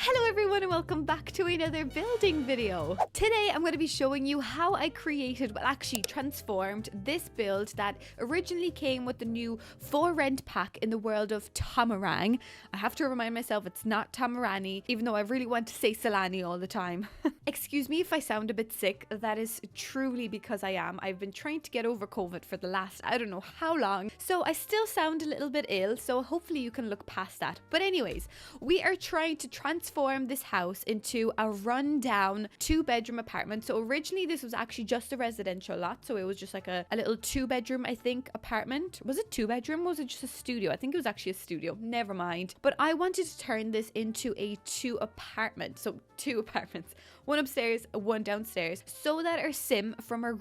Hello everyone and welcome back to another building video. Today I'm going to be showing you how I created, well actually transformed this build that originally came with the new for rent pack in the world of Tomarang. I have to remind myself it's not Tamarani, even though I really want to say Solani all the time. Excuse me if I sound a bit sick, that is truly because I am. I've been trying to get over COVID for the last I don't know how long, so I still sound a little bit ill, so hopefully you can look past that. But anyways, we are trying to transform this house into a rundown 2-bedroom apartment. So originally this was actually just a residential lot, so it was just like a little 2-bedroom, I think, apartment. Was it 2-bedroom? Was it just a studio? I think it was actually a studio, never mind. But I wanted to turn this into a 2 apartment, so 2 apartments, one upstairs, one downstairs, so that our sim from our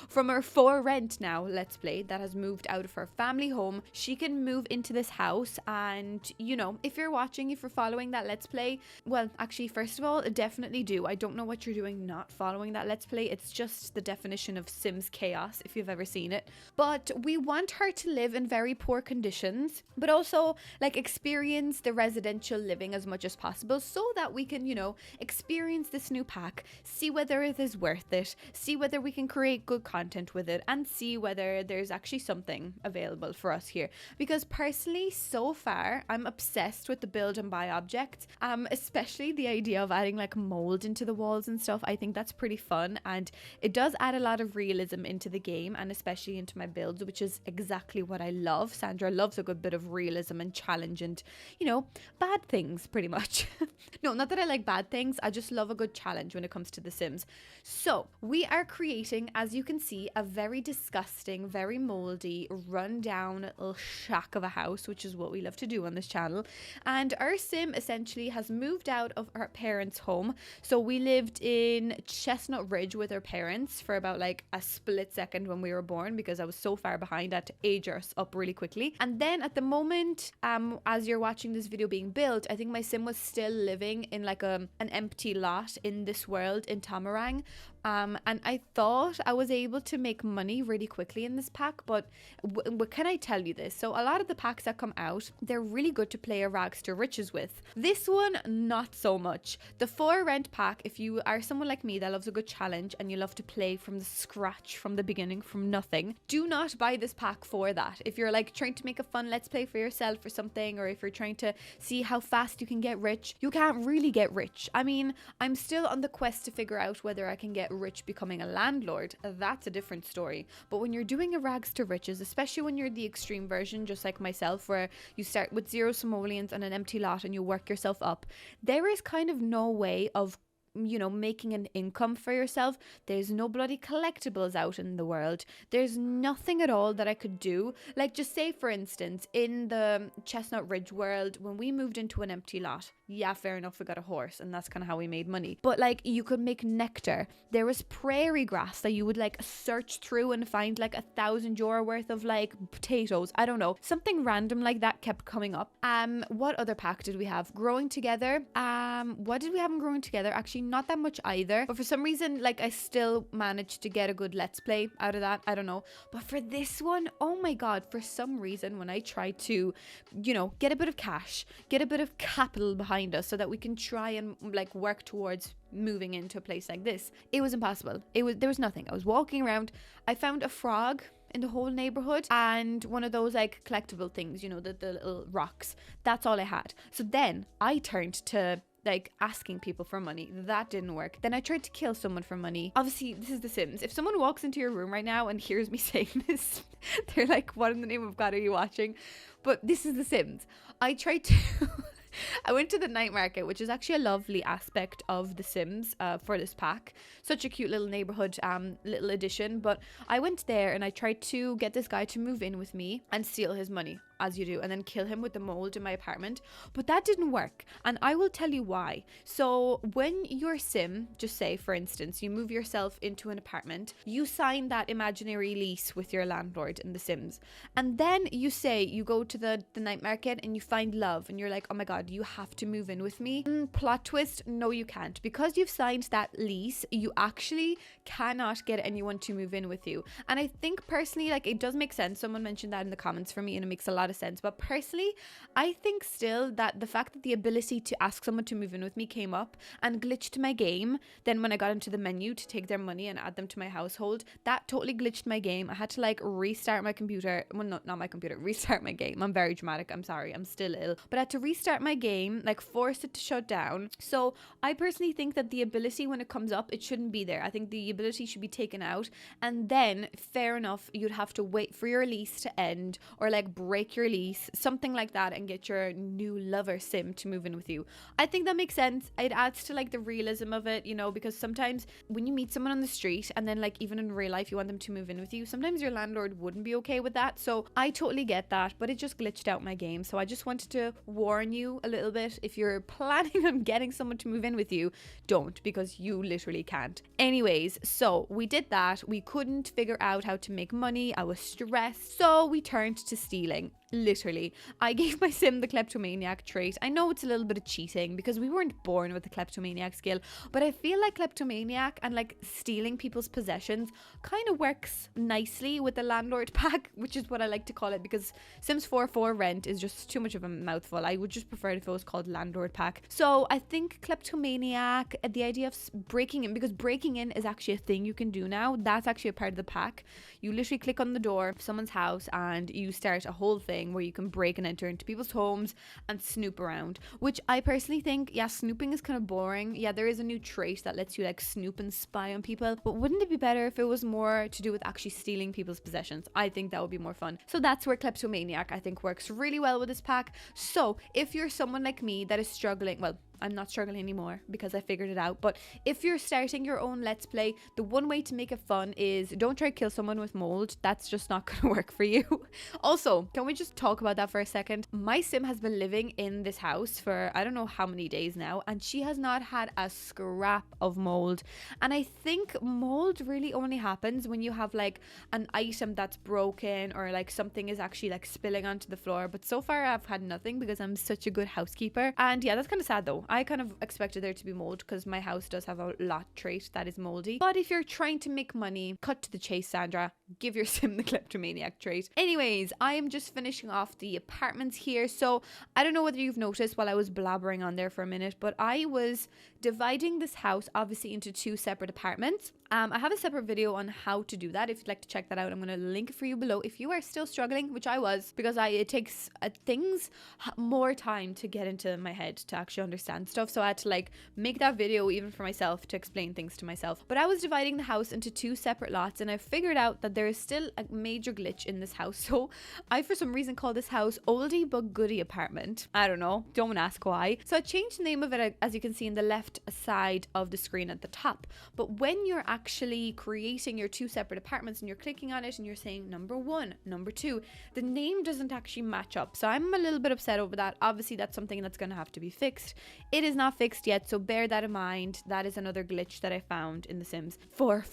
from our for rent now let's play that has moved out of her family home, she can move into this house. And you know, if you're watching, if you're following that let's play, well actually first of all, definitely do. I don't know what you're doing not following that let's play. It's just the definition of Sims chaos if you've ever seen it. But we want her to live in very poor conditions, but also like experience the residential living as much as possible, so that we can, you know, experience this new pack, see whether it is worth it, see whether we can create good content with it, and see whether there's actually something available for us here. Because personally, so far I'm obsessed with the build and buy objects, especially the idea of adding like mold into the walls and stuff. I think that's pretty fun, and it does add a lot of realism into the game, and especially into my builds, which is exactly what I love. Sandra loves a good bit of realism and challenge and, you know, bad things pretty much. No, not that I like bad things, I just love a good challenge when it comes to The Sims. So we are creating, as you can see, a very disgusting, very moldy, rundown little shack of a house, which is what we love to do on this channel. And our sim essentially has moved out of our parents' home. So we lived in Chestnut Ridge with our parents for about like a split second when we were born, because I was so far behind I had to age us up really quickly. And then at the moment, as you're watching this video being built, I think my sim was still living in like an empty lot in this world in Tomarang. And I thought I was able to make money really quickly in this pack, but can I tell you this? So a lot of the packs that come out, they're really good to play a rags to riches with. This one, not so much. The for rent pack, if you are someone like me that loves a good challenge and you love to play from the scratch, from the beginning, from nothing, do not buy this pack for that. If you're like trying to make a fun let's play for yourself or something, or if you're trying to see how fast you can get rich, you can't really get rich. I mean, I'm still on the quest to figure out whether I can get rich becoming a landlord. That's a different story. But when you're doing a rags to riches, especially when you're the extreme version, just like myself, where you start with 0 simoleons and an empty lot and you work yourself up, there is kind of no way of, you know, making an income for yourself. There's no bloody collectibles out in the world. There's nothing at all that I could do. Like, just say for instance, in the Chestnut Ridge world, when we moved into an empty lot, yeah, fair enough, we got a horse and that's kind of how we made money. But like, you could make nectar. There was prairie grass that you would like search through and find like 1,000 euro worth of like potatoes. I don't know, something random like that kept coming up. What other pack did we have? Growing Together. What did we have in Growing Together? Actually, not that much either, but for some reason, like, I still managed to get a good let's play out of that. I don't know. But for this one, oh my god, for some reason, when I tried to, you know, get a bit of cash, get a bit of capital behind us so that we can try and like work towards moving into a place like this, it was impossible. There was nothing. I was walking around, I found a frog in the whole neighborhood and one of those like collectible things, you know, the little rocks. That's all I had. So then I turned to like asking people for money. That didn't work. Then I tried to kill someone for money. Obviously, this is The Sims. If someone walks into your room right now and hears me saying this, they're like, what in the name of God are you watching? But this is The Sims. I tried to I went to the night market, which is actually a lovely aspect of The Sims for this pack. Such a cute little neighborhood little addition. But I went there and I tried to get this guy to move in with me and steal his money. as you do, and then kill him with the mold in my apartment. But that didn't work, and I will tell you why. So when your sim, just say for instance, you move yourself into an apartment, you sign that imaginary lease with your landlord in The Sims, and then you say you go to the night market and you find love, and you're like, oh my god, you have to move in with me. Plot twist, no you can't. Because you've signed that lease, you actually cannot get anyone to move in with you. And I think personally, like, it does make sense. Someone mentioned that in the comments for me, and it makes a lot lot of sense. But personally, I think still that the fact that the ability to ask someone to move in with me came up and glitched my game, then when I got into the menu to take their money and add them to my household, that totally glitched my game. I had to like restart my computer. Well, not my computer, restart my game. I'm very dramatic. I'm sorry. I'm still ill. But I had to restart my game, like force it to shut down. So I personally think that the ability, when it comes up, it shouldn't be there. I think the ability should be taken out, and then fair enough, you'd have to wait for your lease to end or like break your lease, something like that, and get your new lover sim to move in with you. I think that makes sense. It adds to like the realism of it, you know, because sometimes when you meet someone on the street and then like even in real life you want them to move in with you, sometimes your landlord wouldn't be okay with that. So I totally get that, but it just glitched out my game. So I just wanted to warn you a little bit. If you're planning on getting someone to move in with you, don't, because you literally can't. Anyways, so we did that. We couldn't figure out how to make money. I was stressed, so we turned to stealing. Literally, I gave my sim the kleptomaniac trait. I know it's a little bit of cheating because we weren't born with the kleptomaniac skill, but I feel like kleptomaniac and like stealing people's possessions kind of works nicely with the landlord pack, which is what I like to call it, because Sims 4 for rent is just too much of a mouthful. I would just prefer it if it was called landlord pack. So I think kleptomaniac, the idea of breaking in, because breaking in is actually a thing you can do now. That's actually a part of the pack. You literally click on the door of someone's house and you start a whole thing where you can break and enter into people's homes and snoop around, which I personally think, yeah, snooping is kind of boring. Yeah, there is a new trait that lets you like snoop and spy on people, but wouldn't it be better if it was more to do with actually stealing people's possessions? I think that would be more fun. So that's where kleptomaniac I think works really well with this pack. So if you're someone like me that is struggling, well, I'm not struggling anymore because I figured it out, but if you're starting your own Let's Play, the one way to make it fun is don't try to kill someone with mold. That's just not gonna work for you. Also, can we just talk about that for a second? My sim has been living in this house for I don't know how many days now, and she has not had a scrap of mold. And I think mold really only happens when you have like an item that's broken or like something is actually like spilling onto the floor, but so far I've had nothing because I'm such a good housekeeper. And yeah, that's kind of sad though. I kind of expected there to be mold because my house does have a lot trait that is moldy. But if you're trying to make money, cut to the chase, Sandra. Give your sim the kleptomaniac trait. Anyways, I am just finishing off the apartments here. So I don't know whether you've noticed while I was blabbering on there for a minute, but I was dividing this house obviously into two separate apartments. I have a separate video on how to do that. If you'd like to check that out, I'm going to link it for you below. If you are still struggling, which I was, because it takes things more time to get into my head to actually understand stuff. So I had to like make that video even for myself to explain things to myself. But I was dividing the house into two separate lots, and I figured out that there is still a major glitch in this house. So I, for some reason, call this house Oldie But Goodie Apartment. I don't know. Don't ask why. So I changed the name of it, as you can see in the left side of the screen at the top. But when you're actually creating your two separate apartments and you're clicking on it and you're saying number 1, number 2, the name doesn't actually match up. So I'm a little bit upset over that. Obviously that's something that's going to have to be fixed. It is not fixed yet, so bear that in mind. That is another glitch that I found in the Sims 4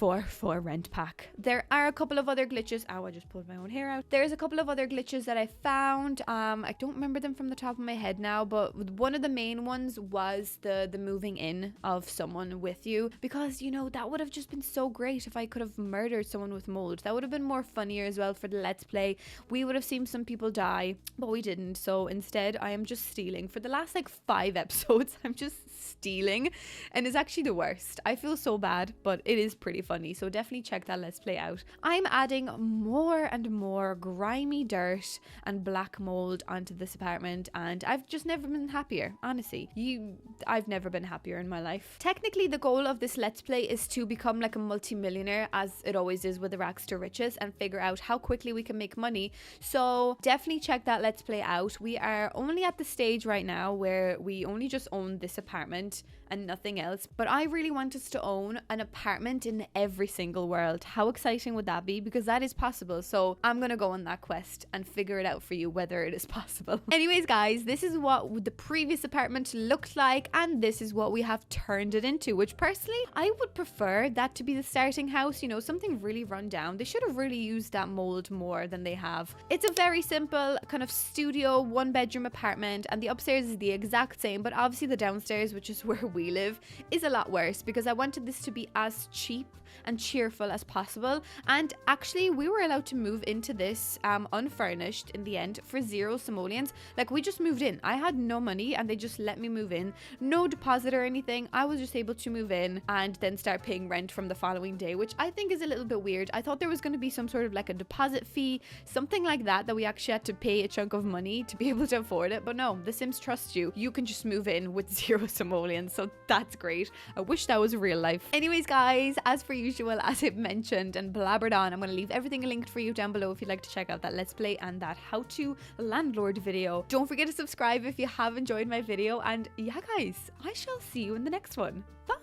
rent pack. There are a couple of other glitches. Oh, I just pulled my own hair out. There's a couple of other glitches that I found. I don't remember them from the top of my head now, but one of the main ones was the moving in of someone with you, because you know that would have just been so great if I could have murdered someone with mold. That would have been more funnier as well for the Let's Play. We would have seen some people die, but we didn't. So instead I am just stealing. For the last like 5 episodes I'm just stealing, and it's actually the worst. I feel so bad, but it is pretty funny, so definitely check that Let's Play out. I'm adding more and more grimy dirt and black mold onto this apartment, and I've just never been happier. Honestly, I've never been happier in my life. Technically the goal of this Let's Play is to become like a multi-millionaire, as it always is with the rags to riches, and figure out how quickly we can make money. So definitely check that Let's Play out. We are only at the stage right now where we only just own this apartment and nothing else, but I really want us to own an apartment in every single world. How exciting would that be? Because that is possible. So I'm gonna go on that quest and figure it out for you whether it is possible. Anyways guys, this is what the previous apartment looked like, and this is what we have turned it into, which personally I would prefer that to be the starting house. You know, something really run down. They should have really used that mold more than they have. It's a very simple kind of studio 1-bedroom apartment, and the upstairs is the exact same, but obviously obviously the downstairs, which is where we live, is a lot worse because I wanted this to be as cheap and cheerful as possible. And actually we were allowed to move into this unfurnished in the end for 0 simoleons. Like, we just moved in. I had no money and they just let me move in, no deposit or anything. I was just able to move in and then start paying rent from the following day, which I think is a little bit weird. I thought there was going to be some sort of like a deposit fee, something like that we actually had to pay a chunk of money to be able to afford it. But no, the Sims trust you. You can just move in with 0 simoleons, so that's great. I wish that was real life. Anyways guys, as per usual, as I've mentioned and blabbered on, I'm going to leave everything linked for you down below if you'd like to check out that let's play and that how to landlord video. Don't forget to subscribe if you have enjoyed my video, and yeah guys, I shall see you in the next one. Bye.